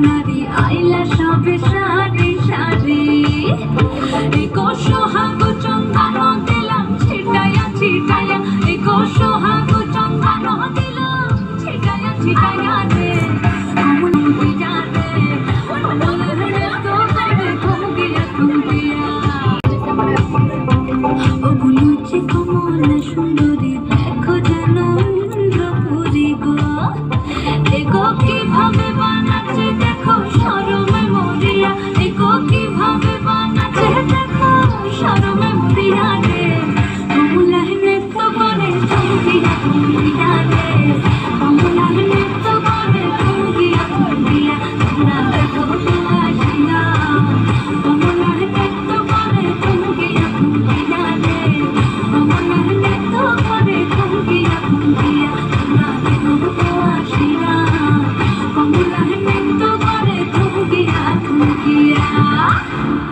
নারী আইলা সবে সারি সারি সোহাগ চন্দন দিলাম ছিটাইয়া ছিটাইয়া সোহাগ চন্দন দিলাম ছিটাইয়া ছিটাইয়া রে থমকিয়া থমকিয়া ওগুলো যে কমলা সুন্দরী দেখো যেন ইন্দ্রপুরী গো এগো কিভাবে বানাচ্ছে দেখো শরমে মরিয়া এগো কিভাবে বানাচ্ছে দেখো শরমে মরিয়া রে কমলা নৃত্য করে থমকিয়া থমকিয়া